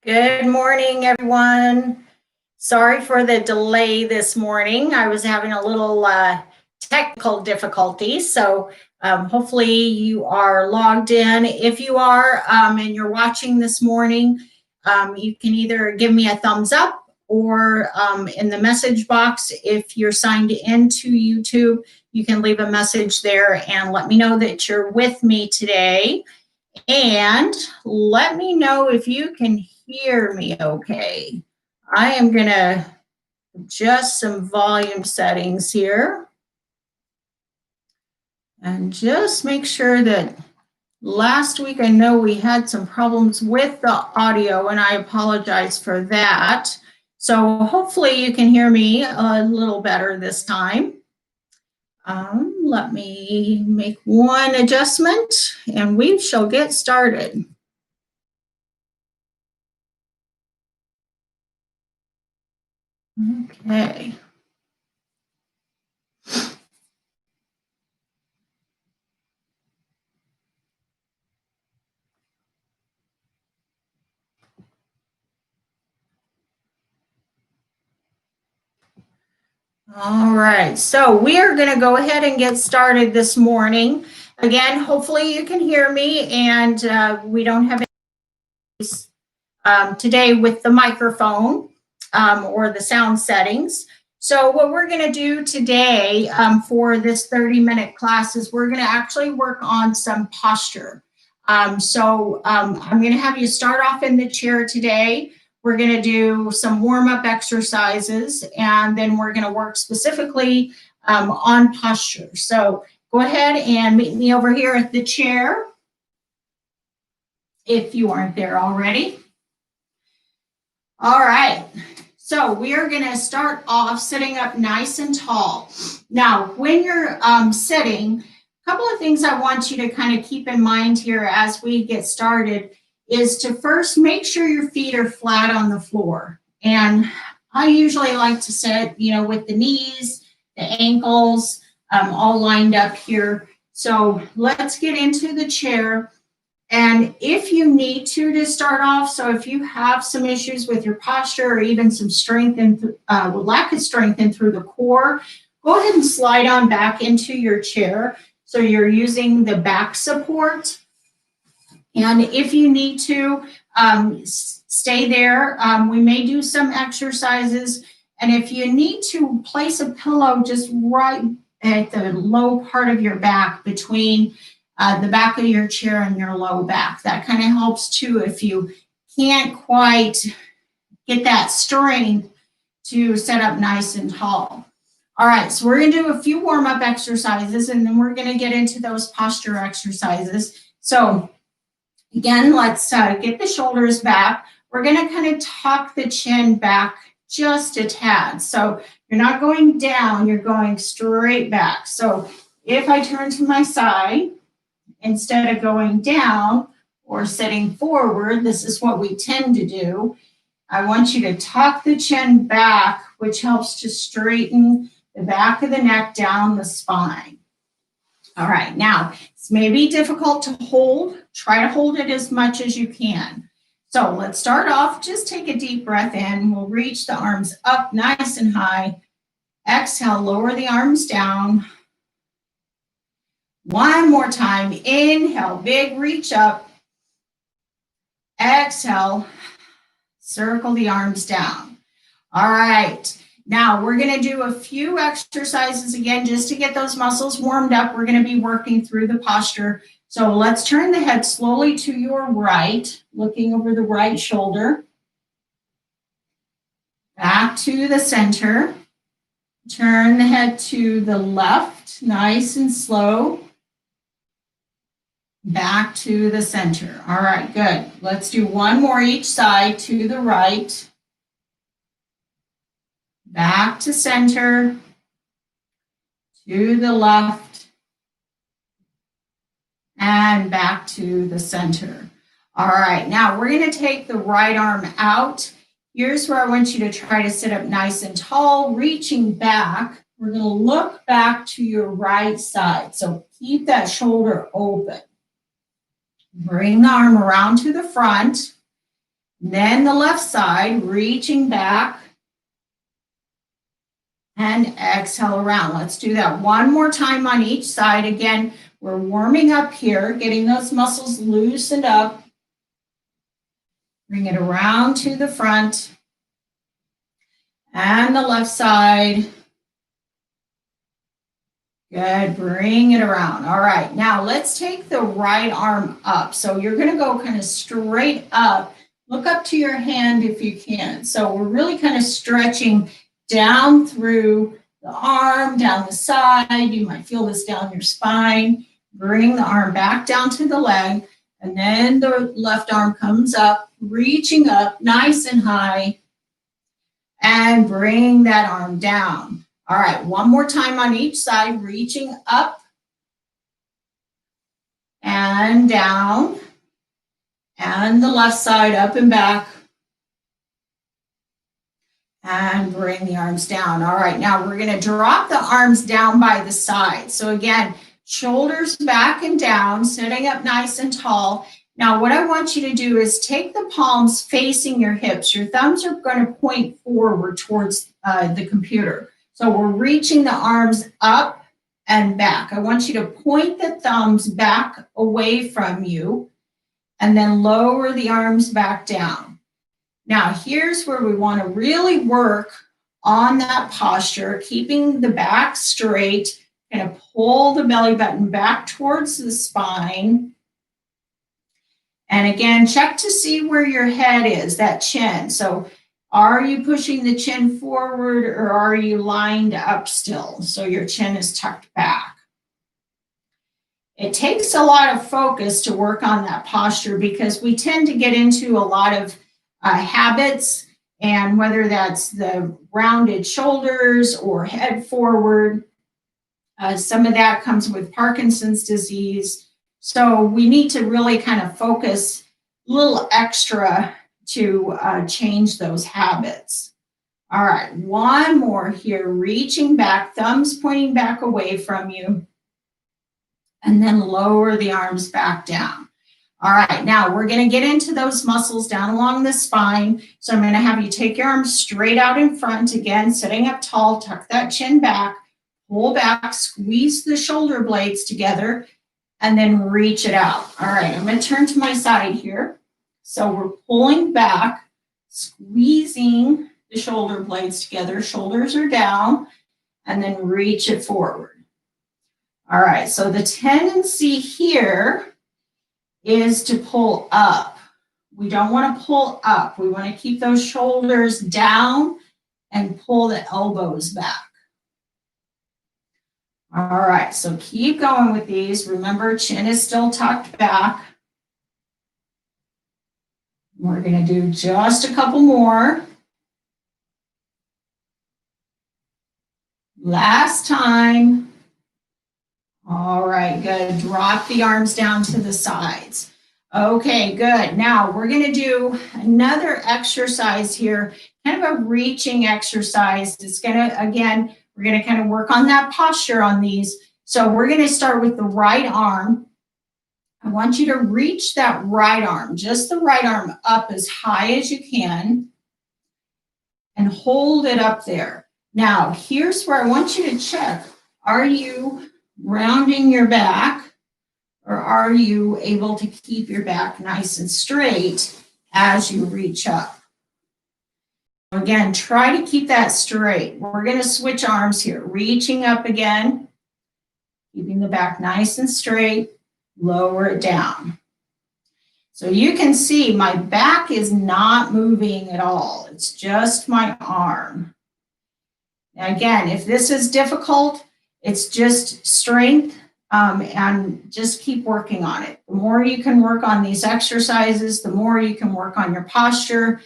Good morning, everyone. Sorry for the delay this morning. I was having a little technical difficulty, so hopefully you are logged in. If you are and you're watching this morning, you can either give me a thumbs up or in the message box, if you're signed into YouTube, you can leave a message there and let me know that you're with me today. And let me know if you can hear me okay. I am going to adjust some volume settings here and just make sure that last week I know we had some problems with the audio and I apologize for that. So hopefully you can hear me a little better this time. Let me make one adjustment and we shall get started. Okay. All right, so we are going to go ahead and get started this morning. Again, hopefully you can hear me and we don't have any today with the microphone or the sound settings. So what we're going to do today for this 30-minute class is we're going to actually work on some posture. I'm going to have you start off in the chair today. We're going to do some warm-up exercises, and then we're going to work specifically on posture. So go ahead and meet me over here at the chair if you aren't there already. All right, so we are going to start off sitting up nice and tall. Now, when you're sitting, a couple of things I want you to kind of keep in mind here as we get started is to first make sure your feet are flat on the floor. And I usually like to sit, with the knees, the ankles, all lined up here. So let's get into the chair. And if you need to start off, so if you have some issues with your posture or even some strength and lack of strength in through the core, go ahead and slide on back into your chair. So you're using the back support. And if you need to, stay there. We may do some exercises. And if you need to place a pillow just right at the low part of your back between the back of your chair and your low back, that kind of helps too if you can't quite get that strength to set up nice and tall. All right, so we're going to do a few warm-up exercises, and then we're going to get into those posture exercises. So again, let's get the shoulders back. We're going to kind of tuck the chin back just a tad. So you're not going down, you're going straight back. So if I turn to my side, instead of going down or sitting forward, this is what we tend to do. I want you to tuck the chin back, which helps to straighten the back of the neck down the spine. All right, now it's maybe difficult to hold. Try to hold it as much as you can. So let's start off. Just take a deep breath in. We'll reach the arms up nice and high. Exhale, lower the arms down. One more time. Inhale, big reach up. Exhale, circle the arms down. All right. Now we're going to do a few exercises again just to get those muscles warmed up. We're going to be working through the posture. So let's turn the head slowly to your right, looking over the right shoulder. Back to the center. Turn the head to the left, nice and slow. Back to the center. All right, good. Let's do one more each side to the right. Back to center, to the left, and back to the center. All right, now we're going to take the right arm out. Here's where I want you to try to sit up nice and tall, reaching back. We're going to look back to your right side. So keep that shoulder open. Bring the arm around to the front. Then the left side, reaching back and exhale around. Let's do that one more time on each side. Again, we're warming up here, getting those muscles loosened up. Bring it around to the front and the left side. Good, bring it around. All right, now let's take the right arm up. So you're gonna go kind of straight up. Look up to your hand if you can. So we're really kind of stretching down through the arm, down the side. You might feel this down your spine. Bring the arm back down to the leg, and then the left arm comes up, reaching up nice and high, and bring that arm down. All right, one more time on each side, reaching up and down, and the left side up and back, and bring the arms down. All right, now we're going to drop the arms down by the side. So again, shoulders back and down, sitting up nice and tall. Now what I want you to do is take the palms facing your hips. Your thumbs are going to point forward towards the computer. So we're reaching the arms up and back. I want you to point the thumbs back away from you and then lower the arms back down. Now, here's where we want to really work on that posture, keeping the back straight, kind of pull the belly button back towards the spine. And again, check to see where your head is, that chin. So are you pushing the chin forward or are you lined up still? So your chin is tucked back. It takes a lot of focus to work on that posture because we tend to get into a lot of habits, and whether that's the rounded shoulders or head forward, some of that comes with Parkinson's disease. So we need to really kind of focus a little extra to change those habits. All right, one more here, reaching back, thumbs pointing back away from you, and then lower the arms back down. All right, now we're going to get into those muscles down along the spine. So I'm going to have you take your arms straight out in front, again, sitting up tall, tuck that chin back, pull back, squeeze the shoulder blades together, and then reach it out. All right, I'm going to turn to my side here. So we're pulling back, squeezing the shoulder blades together, shoulders are down, and then reach it forward. All right, so the tendency here is to pull up. We don't want to pull up. We want to keep those shoulders down and pull the elbows back. All right, so keep going with these. Remember, chin is still tucked back. We're going to do just a couple more. Last time. All right, good. Drop the arms down to the sides. Okay, good. Now we're going to do another exercise here, kind of a reaching exercise. It's going to, again, we're going to kind of work on that posture on these. So we're going to start with the right arm. I want you to reach that right arm, just the right arm up as high as you can and hold it up there. Now, here's where I want you to check. Are you rounding your back, or are you able to keep your back nice and straight as you reach up? Again, try to keep that straight. We're going to switch arms here, reaching up again, keeping the back nice and straight, lower it down. So you can see my back is not moving at all. It's just my arm. Now again, if this is difficult, it's just strength, and just keep working on it. The more you can work on these exercises, the more you can work on your posture,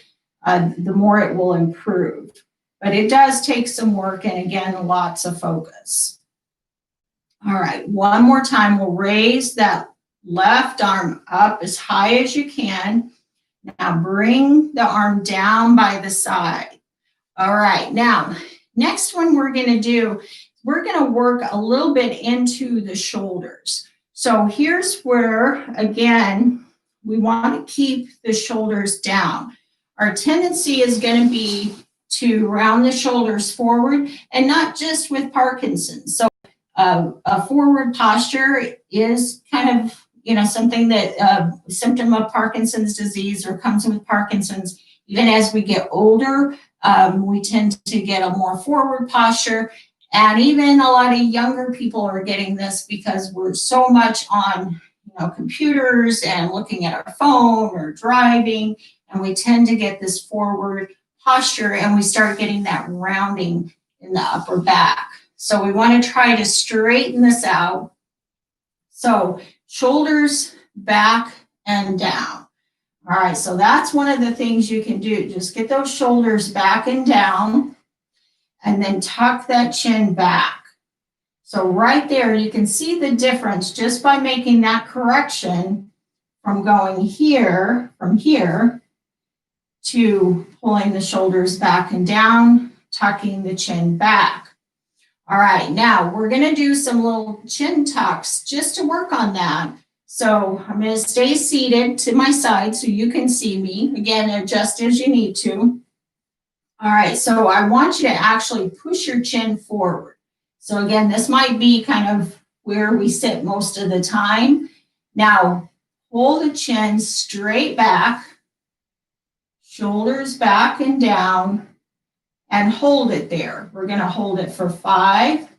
the more it will improve. But it does take some work and, again, lots of focus. All right, one more time. We'll raise that left arm up as high as you can. Now bring the arm down by the side. All right, now, next one we're going to do, we're going to work a little bit into the shoulders. So here's where, again, we want to keep the shoulders down. our tendency is going to be to round the shoulders forward, and not just with Parkinson's. So a forward posture is kind of, something that symptom of Parkinson's disease or comes with Parkinson's. Even as we get older, we tend to get a more forward posture. And even a lot of younger people are getting this because we're so much on computers and looking at our phone or driving, and we tend to get this forward posture, and we start getting that rounding in the upper back. So we want to try to straighten this out. So shoulders back and down. All right, so that's one of the things you can do. Just get those shoulders back and down, and then tuck that chin back. So right there, you can see the difference just by making that correction from going here, from here, to pulling the shoulders back and down, tucking the chin back. All right, now we're going to do some little chin tucks just to work on that. So I'm going to stay seated to my side so you can see me. Again, adjust as you need to. All right, so I want you to actually push your chin forward. So again, this might be kind of where we sit most of the time. Now, pull the chin straight back, shoulders back and down, and hold it there. We're going to hold it for 5,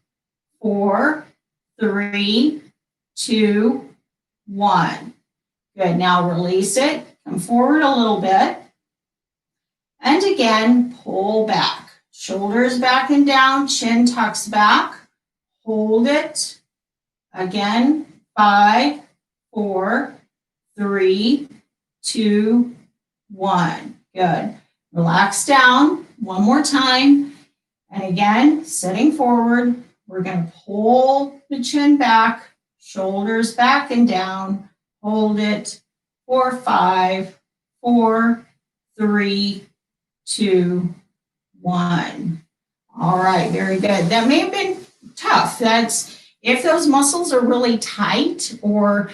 4, 3, 2, 1. Good. Now release it. Come forward a little bit. And again, pull back. Shoulders back and down, chin tucks back. Hold it. Again, 5, 4, 3, 2, 1. Good. Relax down. One more time. And again, sitting forward, we're going to pull the chin back, shoulders back and down. Hold it for 5, 4, 3, 2, 1. All right, very good. That may have been tough. That's if those muscles are really tight, or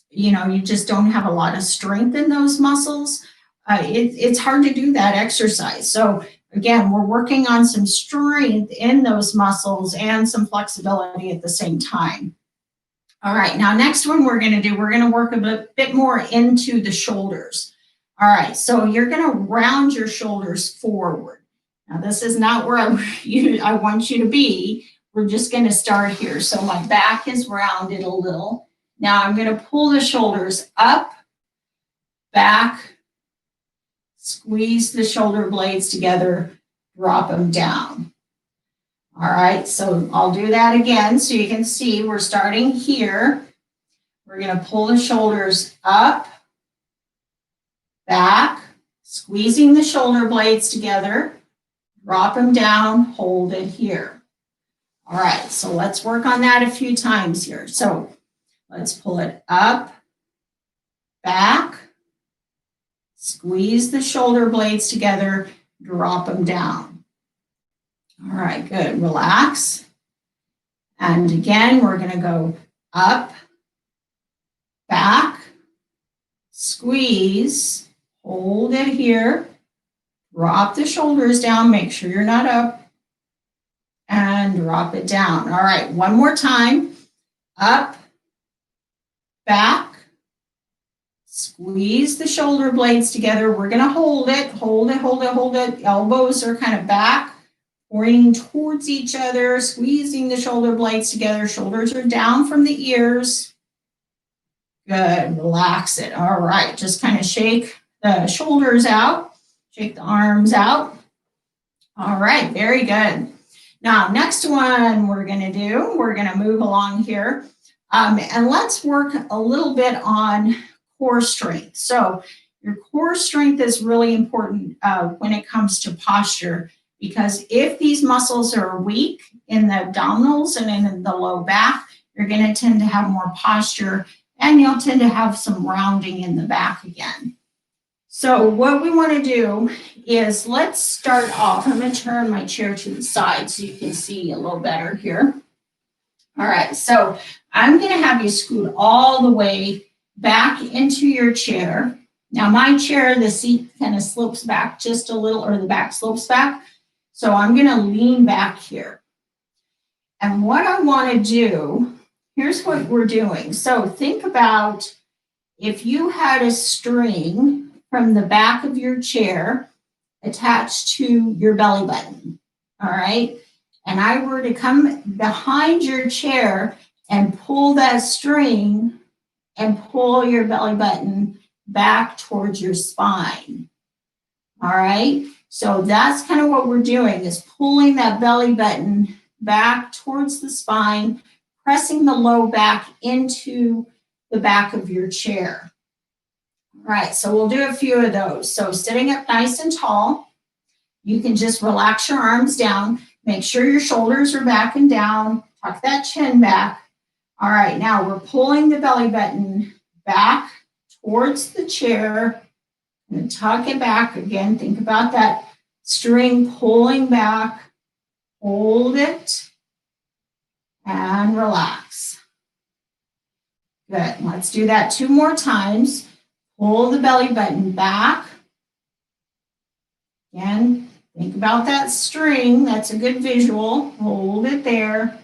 you just don't have a lot of strength in those muscles. It's hard to do that exercise. So again, we're working on some strength in those muscles and some flexibility at the same time. All right, now next one we're going to work a bit more into the shoulders. All right, so you're going to round your shoulders forward. Now this is not where I want you to be. We're just going to start here. So my back is rounded a little. Now I'm going to pull the shoulders up, back, squeeze the shoulder blades together, drop them down. All right, so I'll do that again so you can see we're starting here. We're going to pull the shoulders up, back, squeezing the shoulder blades together, drop them down, hold it here. All right, so let's work on that a few times here. So let's pull it up, back, squeeze the shoulder blades together, drop them down. All right, good. Relax. And again, we're going to go up, back, squeeze, hold it here, drop the shoulders down, make sure you're not up, and drop it down. All right, one more time. Up, back, squeeze the shoulder blades together. We're going to hold it, hold it, hold it, hold it. Elbows are kind of back, pointing towards each other, squeezing the shoulder blades together. Shoulders are down from the ears. Good, relax it. All right, just kind of shake the shoulders out, shake the arms out. All right, very good. Now, next one we're going to move along here. And let's work a little bit on core strength. So your core strength is really important when it comes to posture, because if these muscles are weak in the abdominals and in the low back, you're going to tend to have more posture, and you'll tend to have some rounding in the back again. So what we want to do is let's start off. I'm going to turn my chair to the side so you can see a little better here. All right, so I'm going to have you scoot all the way back into your chair. Now my chair, the seat kind of slopes back just a little, or the back slopes back. So I'm going to lean back here. And what I want to do, here's what we're doing. So think about if you had a string from the back of your chair attached to your belly button, all right? And I were to come behind your chair and pull that string and pull your belly button back towards your spine, all right? So that's kind of what we're doing, is pulling that belly button back towards the spine, pressing the low back into the back of your chair. All right, so we'll do a few of those. So sitting up nice and tall, you can just relax your arms down. Make sure your shoulders are back and down. Tuck that chin back. All right, now we're pulling the belly button back towards the chair. And tuck it back again. Think about that string pulling back. Hold it and relax. Good. Let's do that 2 more times. Pull the belly button back. Again, think about that string. That's a good visual. Hold it there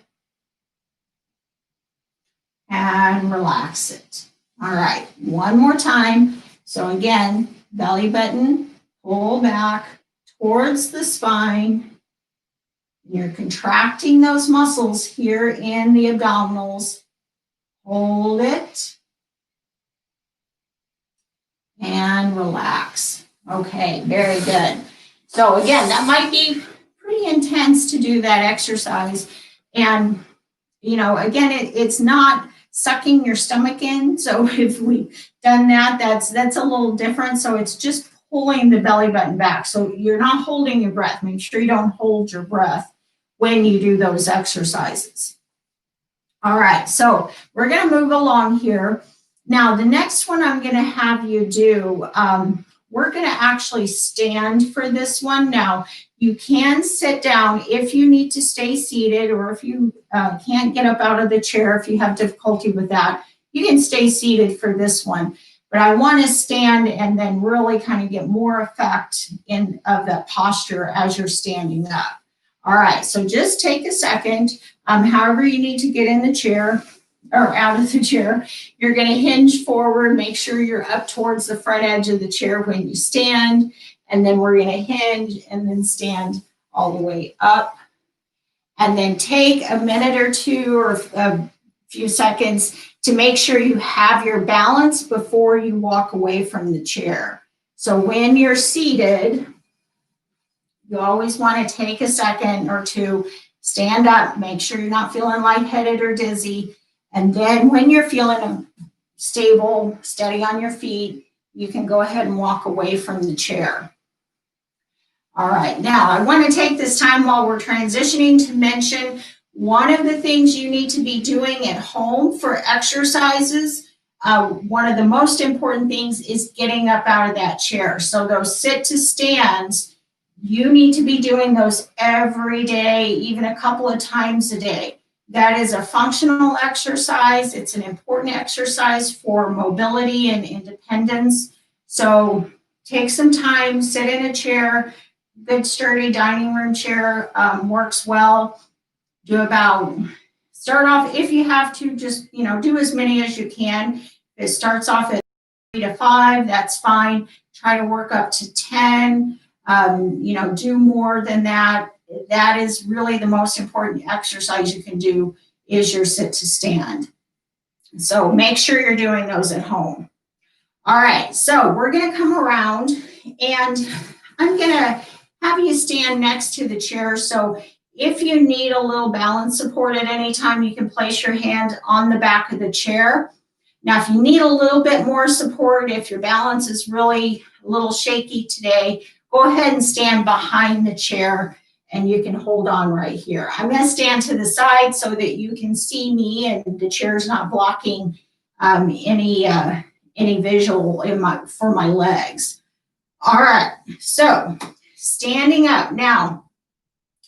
and relax it. All right, 1 more time. So again, belly button, pull back towards the spine. You're contracting those muscles here in the abdominals. Hold it and relax. Okay, very good. So again, that might be pretty intense to do that exercise. And, again, it's not sucking your stomach in. So if we've done that, that's a little different. So it's just pulling the belly button back. So you're not holding your breath. Make sure you don't hold your breath when you do those exercises. All right, so we're going to move along here. Now, the next one I'm going to have you do, we're going to actually stand for this one. Now, you can sit down if you need to stay seated, or if you can't get up out of the chair, if you have difficulty with that, you can stay seated for this one. But I want to stand and then really kind of get more effect of that posture as you're standing up. All right, so just take a second. However you need to get in the chair or out of the chair, you're going to hinge forward. Make sure you're up towards the front edge of the chair when you stand. And then we're going to hinge and then stand all the way up. And then take a minute or two or a few seconds to make sure you have your balance before you walk away from the chair. So when you're seated, you always want to take a second or two, stand up, make sure you're not feeling lightheaded or dizzy. And then when you're feeling stable, steady on your feet, you can go ahead and walk away from the chair. All right, now I want to take this time while we're transitioning to mention one of the things you need to be doing at home for exercises. One of the most important things is getting up out of that chair. So those sit to stands, you need to be doing those every day, even a couple of times a day. That is a functional exercise. It's an important exercise for mobility and independence. So take some time, sit in a chair. Good sturdy dining room chair works well. Start off, if you have to, just, do as many as you can. If it starts off at 3 to 5, that's fine. Try to work up to 10. Do more than that. That is really the most important exercise you can do, is your sit to stand. So make sure you're doing those at home. All right, so we're going to come around and I'm going to have you stand next to the chair. So if you need a little balance support at any time, you can place your hand on the back of the chair. Now, if you need a little bit more support, if your balance is really a little shaky today, go ahead and stand behind the chair and you can hold on right here. I'm going to stand to the side so that you can see me and the chair's not blocking any visual for my legs. All right, so standing up. Now,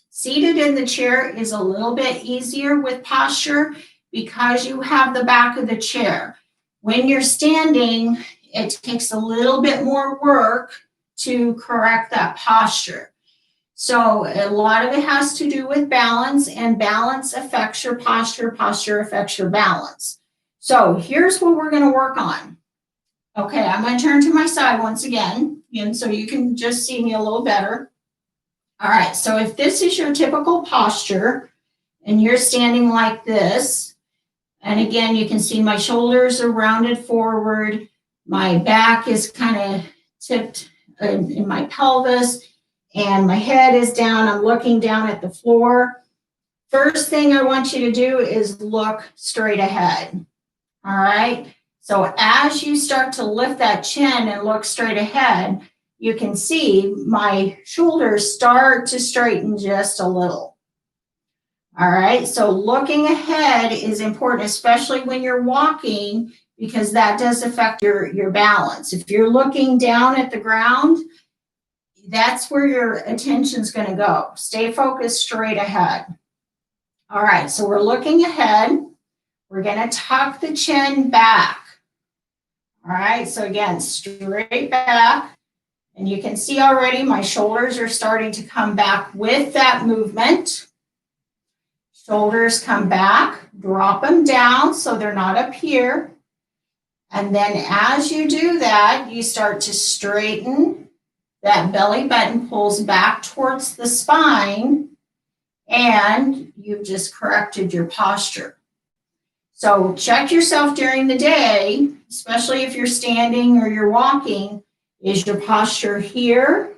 seated in the chair is a little bit easier with posture because you have the back of the chair. When you're standing, it takes a little bit more work to correct that posture. So a lot of it has to do with balance, and balance affects your posture. Posture affects your balance. So here's what we're going to work on. Okay, I'm going to turn to my side once again, and so you can just see me a little better. All right, so if this is your typical posture and you're standing like this, and again, you can see my shoulders are rounded forward, my back is kind of tipped in my pelvis, and my head is down. I'm looking down at the floor. First thing I want you to do is look straight ahead. All right. So as you start to lift that chin and look straight ahead, you can see my shoulders start to straighten just a little. All right. So looking ahead is important, especially when you're walking, because that does affect your balance. If you're looking down at the ground, that's where your attention's going to go. Stay focused straight ahead. All right, so we're looking ahead. We're going to tuck the chin back. All right, so again, straight back. And you can see already my shoulders are starting to come back with that movement. Shoulders come back, drop them down so they're not up here. And then as you do that, you start to straighten. That belly button pulls back towards the spine, and you've just corrected your posture. So check yourself during the day, especially if you're standing or you're walking. Is your posture here,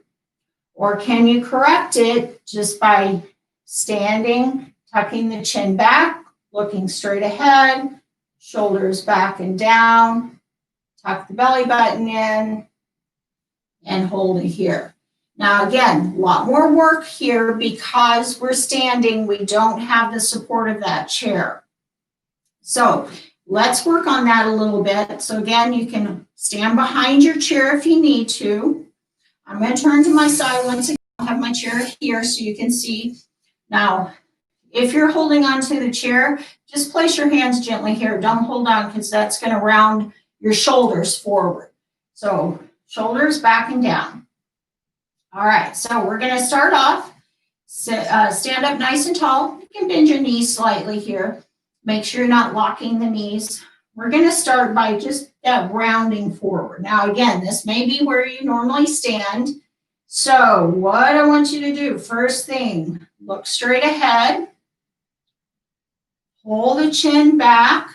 or can you correct it just by standing, tucking the chin back, looking straight ahead, shoulders back and down, tuck the belly button in, and hold it here. Now, again, a lot more work here because we're standing. We don't have the support of that chair. So let's work on that a little bit. So again, you can stand behind your chair if you need to. I'm going to turn to my side once again. I'll have my chair here so you can see. Now, if you're holding onto the chair, just place your hands gently here. Don't hold on because that's going to round your shoulders forward. So shoulders back and down. All right, so we're going to start off. Stand up nice and tall. You can bend your knees slightly here. Make sure you're not locking the knees. We're going to start by just rounding forward. Now, again, this may be where you normally stand. So what I want you to do, first thing, look straight ahead. Pull the chin back.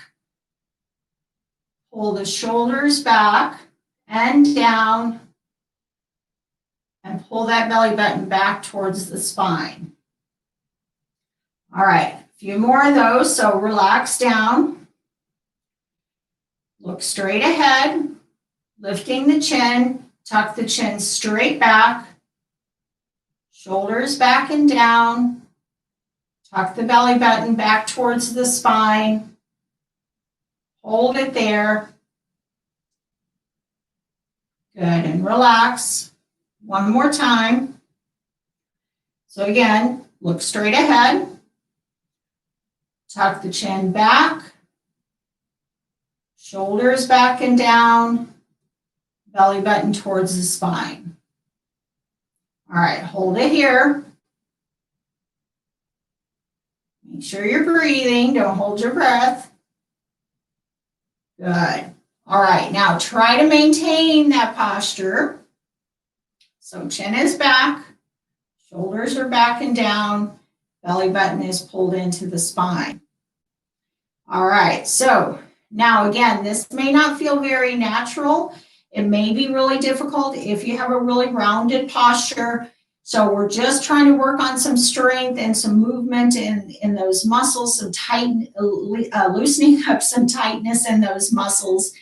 Pull the shoulders back and down, and pull that belly button back towards the spine. All right, a few more of those, so relax down. Look straight ahead, lifting the chin, tuck the chin straight back, shoulders back and down, tuck the belly button back towards the spine, hold it there. Good, and relax. One more time. So again, look straight ahead. Tuck the chin back. Shoulders back and down. Belly button towards the spine. All right, hold it here. Make sure you're breathing. Don't hold your breath. Good. All right, now try to maintain that posture. So chin is back, shoulders are back and down, belly button is pulled into the spine. All right, so now again, this may not feel very natural. It may be really difficult if you have a really rounded posture. So we're just trying to work on some strength and some movement in those muscles, some loosening up some tightness in those muscles.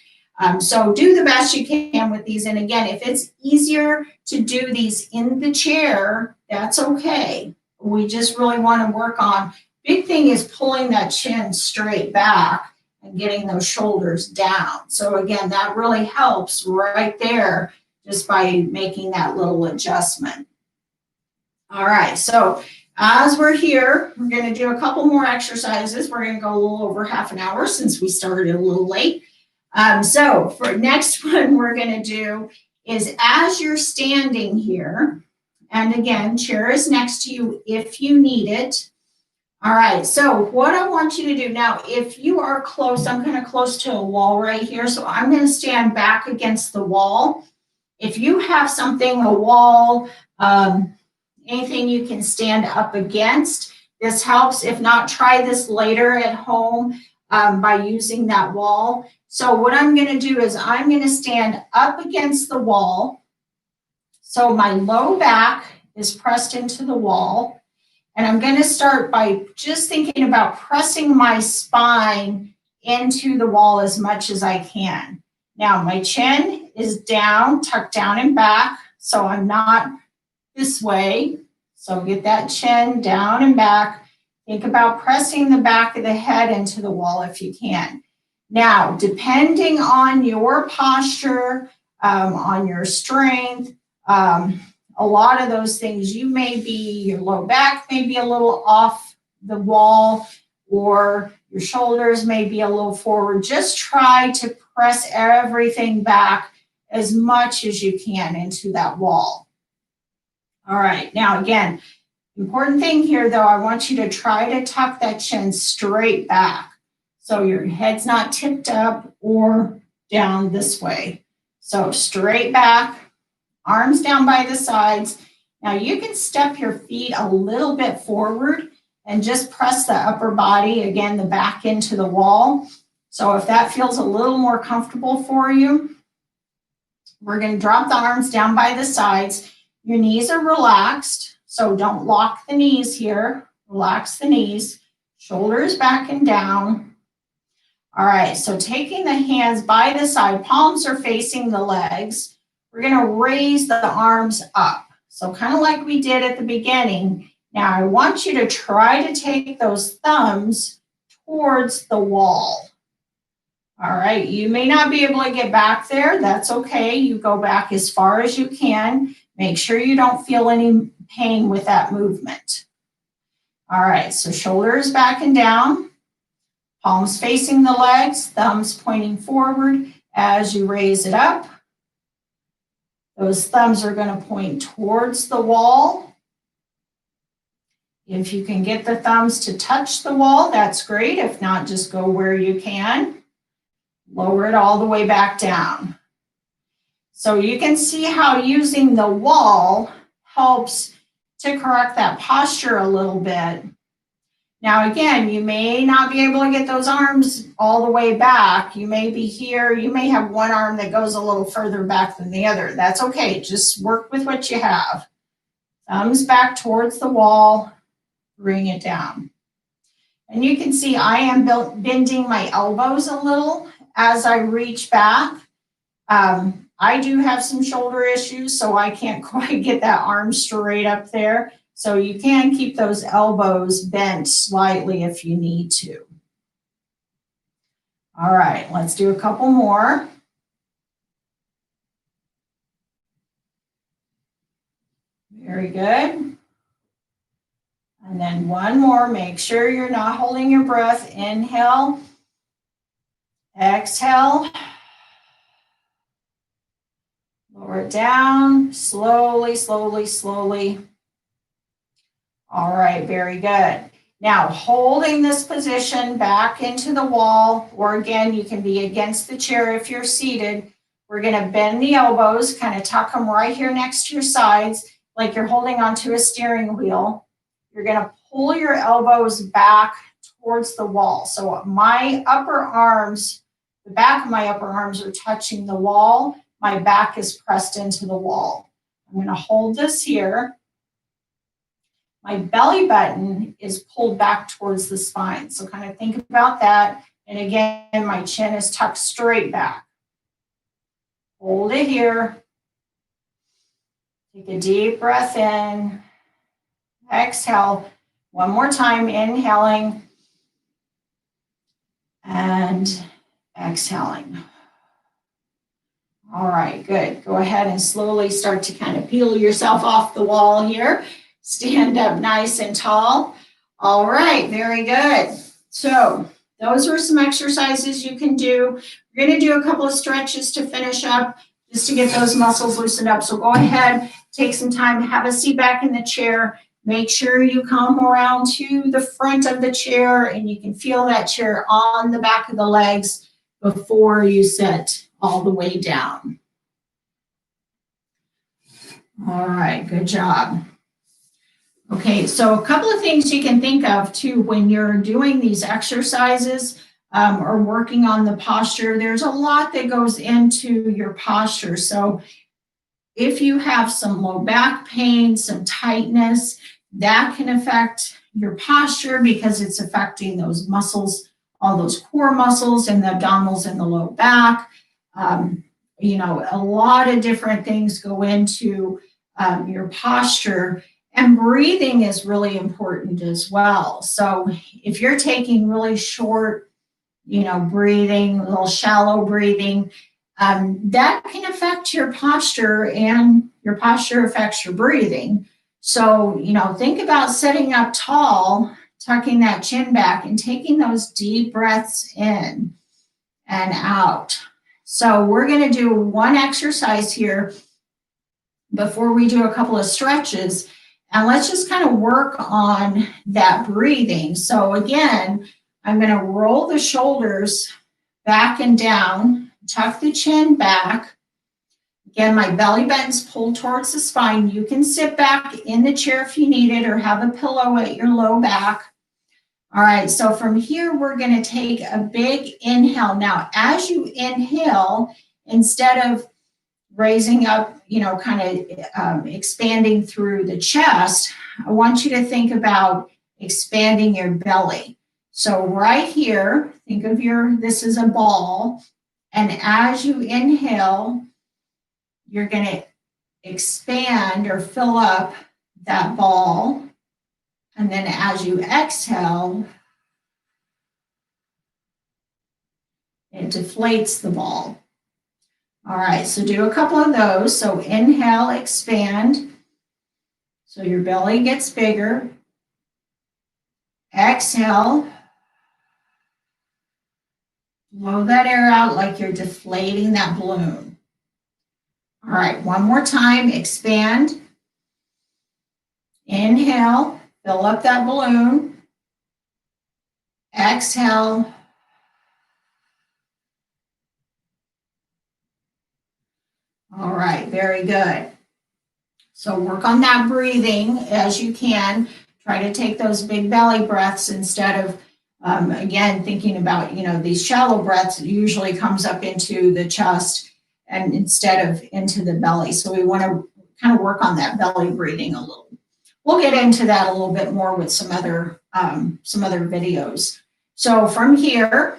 So do the best you can with these. And again, if it's easier to do these in the chair, that's okay. We just really want to work on, big thing is pulling that chin straight back and getting those shoulders down. So again, that really helps right there just by making that little adjustment. All right, so as we're here, we're going to do a couple more exercises. We're going to go a little over half an hour since we started a little late. So for next one we're going to do is as you're standing here, and again, chair is next to you if you need it. All right, so what I want you to do now, if you are close, I'm kind of close to a wall right here, so I'm going to stand back against the wall. If you have something, a wall, anything you can stand up against, this helps. If not, try this later at home by using that wall. So what I'm going to do is I'm going to stand up against the wall. So my low back is pressed into the wall. And I'm going to start by just thinking about pressing my spine into the wall as much as I can. Now my chin is down, tucked down and back, so I'm not this way. So get that chin down and back. Think about pressing the back of the head into the wall if you can. Now, depending on your posture, on your strength, a lot of those things, you may be, your low back may be a little off the wall, or your shoulders may be a little forward. Just try to press everything back as much as you can into that wall. All right, now again, important thing here though, I want you to try to tuck that chin straight back. So your head's not tipped up or down this way. So straight back. Arms down by the sides. Now you can step your feet a little bit forward and just press the upper body, again, the back into the wall. So if that feels a little more comfortable for you, we're going to drop the arms down by the sides. Your knees are relaxed, so don't lock the knees here. Relax the knees, shoulders back and down. All right, so taking the hands by the side, palms are facing the legs. We're going to raise the arms up. So kind of like we did at the beginning. Now I want you to try to take those thumbs towards the wall. All right, you may not be able to get back there. That's okay. You go back as far as you can. Make sure you don't feel any pain with that movement. All right, so shoulders back and down. Palms facing the legs, thumbs pointing forward as you raise it up. Those thumbs are going to point towards the wall. If you can get the thumbs to touch the wall, that's great. If not, just go where you can. Lower it all the way back down. So you can see how using the wall helps to correct that posture a little bit. Now, again, you may not be able to get those arms all the way back. You may be here. You may have one arm that goes a little further back than the other. That's okay. Just work with what you have. Thumbs back towards the wall. Bring it down. And you can see I am bending my elbows a little as I reach back. I do have some shoulder issues, so I can't quite get that arm straight up there. So you can keep those elbows bent slightly if you need to. All right, let's do a couple more. Very good. And then one more. Make sure you're not holding your breath. Inhale. Exhale. Lower it down. Slowly, slowly, slowly. All right, very good. Now, holding this position back into the wall, or again, you can be against the chair if you're seated. We're going to bend the elbows, kind of tuck them right here next to your sides, like you're holding onto a steering wheel. You're going to pull your elbows back towards the wall. So my upper arms, the back of my upper arms are touching the wall. My back is pressed into the wall. I'm going to hold this here. My belly button is pulled back towards the spine. So kind of think about that. And again, my chin is tucked straight back. Hold it here. Take a deep breath in. Exhale. One more time, inhaling and exhaling. All right, good. Go ahead and slowly start to kind of peel yourself off the wall here. Stand up nice and tall. All right, very good. So those are some exercises you can do. We're going to do a couple of stretches to finish up, just to get those muscles loosened up. So go ahead, take some time, have a seat back in the chair. Make sure you come around to the front of the chair and you can feel that chair on the back of the legs before you sit all the way down. All right, good job. Okay, so a couple of things you can think of too when you're doing these exercises or working on the posture. There's a lot that goes into your posture. So if you have some low back pain, some tightness, that can affect your posture because it's affecting those muscles, all those core muscles and the abdominals and the low back. You know, a lot of different things go into your posture, and breathing is really important as well. So if you're taking really short, you know, breathing, a little shallow breathing, that can affect your posture, and your posture affects your breathing. So, you know, think about sitting up tall, tucking that chin back and taking those deep breaths in and out. So we're going to do one exercise here before we do a couple of stretches, and let's just kind of work on that breathing. So again, I'm going to roll the shoulders back and down, tuck the chin back. Again, my belly button's pulled towards the spine. You can sit back in the chair if you need it or have a pillow at your low back. All right, so from here, we're going to take a big inhale. Now, as you inhale, instead of raising up, you know, kind of expanding through the chest, I want you to think about expanding your belly. So right here, think of this is a ball. And as you inhale, you're going to expand or fill up that ball. And then as you exhale, it deflates the ball. All right, so do a couple of those. So inhale, expand. So your belly gets bigger. Exhale. Blow that air out like you're deflating that balloon. All right, one more time, expand. Inhale, fill up that balloon. Exhale. All right, very good. So work on that breathing as you can. Try to take those big belly breaths instead of, again, thinking about, you know, these shallow breaths usually comes up into the chest and instead of into the belly. So we want to kind of work on that belly breathing a little. We'll get into that a little bit more with some other videos. So from here,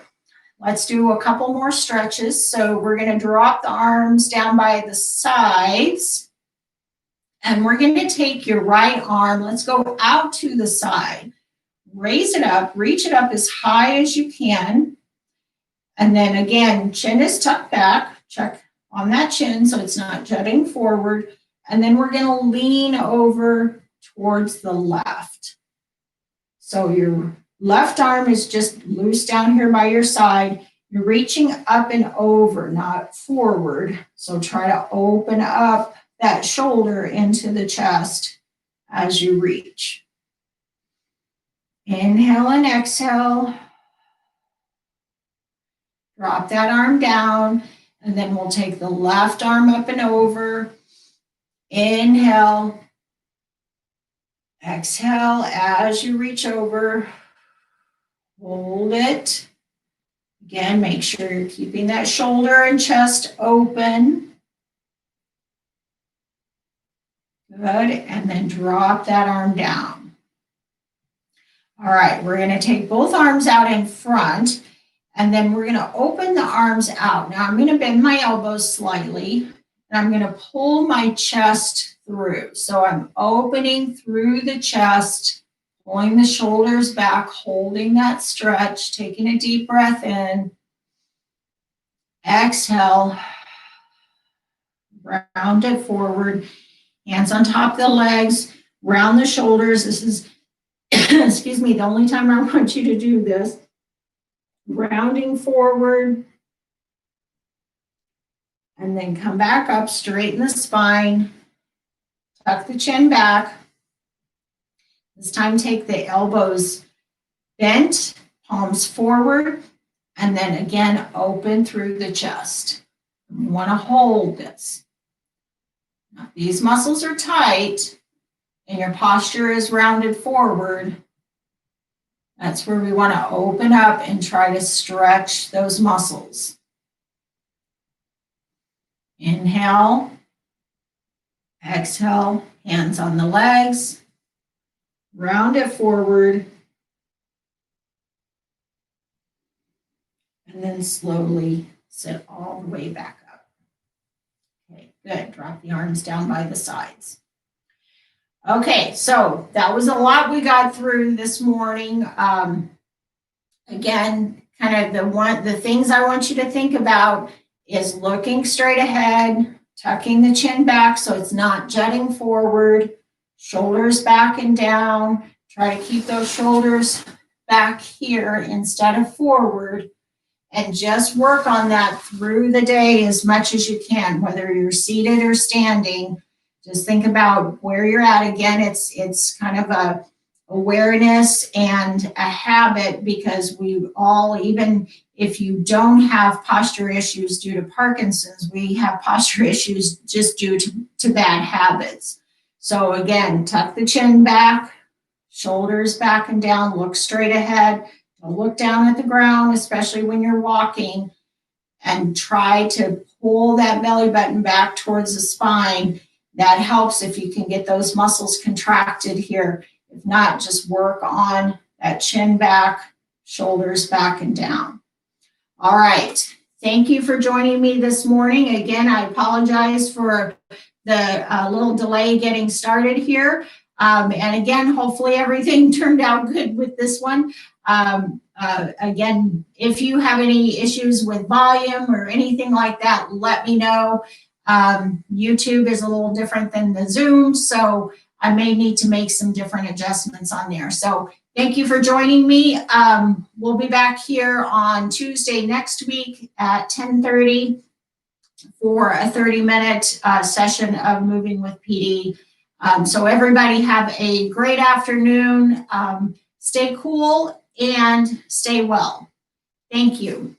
let's do a couple more stretches. So we're going to drop the arms down by the sides. And we're going to take your right arm. Let's go out to the side. Raise it up. Reach it up as high as you can. And then again, chin is tucked back. Check on that chin so it's not jutting forward. And then we're going to lean over towards the left. So your left arm is just loose down here by your side. You're reaching up and over, not forward. So try to open up that shoulder into the chest as you reach. Inhale and exhale. Drop that arm down, and then we'll take the left arm up and over. Inhale. Exhale as you reach over. Hold it. Again, make sure you're keeping that shoulder and chest open. Good, and then drop that arm down. All right, we're going to take both arms out in front, and then we're going to open the arms out. Now I'm going to bend my elbows slightly, and I'm going to pull my chest through. So I'm opening through the chest, pulling the shoulders back, holding that stretch, taking a deep breath in. Exhale, round it forward. Hands on top of the legs, round the shoulders. This is, excuse me, the only time I want you to do this. rounding forward, and then come back up, straighten the spine, tuck the chin back. This time take the elbows bent, palms forward, and then again open through the chest. We want to hold this. Now, these muscles are tight and your posture is rounded forward. That's where we want to open up and try to stretch those muscles. Inhale, exhale, hands on the legs, round it forward, and then slowly sit all the way back up. Okay, good. Drop the arms down by the sides. Okay, so that was a lot we got through this morning. Again, kind of the things I want you to think about is looking straight ahead, tucking the chin back so it's not jutting forward, shoulders back and down. Try to keep those shoulders back here instead of forward, and just work on that through the day as much as you can, whether you're seated or standing. Just think about where you're at. Again, it's kind of a awareness and a habit, because we all, even if you don't have posture issues due to Parkinson's, we have posture issues just due to bad habits. So again, tuck the chin back, shoulders back and down, look straight ahead. Don't look down at the ground, especially when you're walking, and try to pull that belly button back towards the spine. That helps if you can get those muscles contracted here. If not, just work on that chin back, shoulders back and down. All right. Thank you for joining me this morning. Again, I apologize for the little delay getting started here. And again, hopefully everything turned out good with this one. Again, if you have any issues with volume or anything like that, let me know. YouTube is a little different than the Zoom, so I may need to make some different adjustments on there. So thank you for joining me. We'll be back here on Tuesday next week at 10:30 for a 30-minute session of Moving with PD. So everybody have a great afternoon. Stay cool and stay well. Thank you.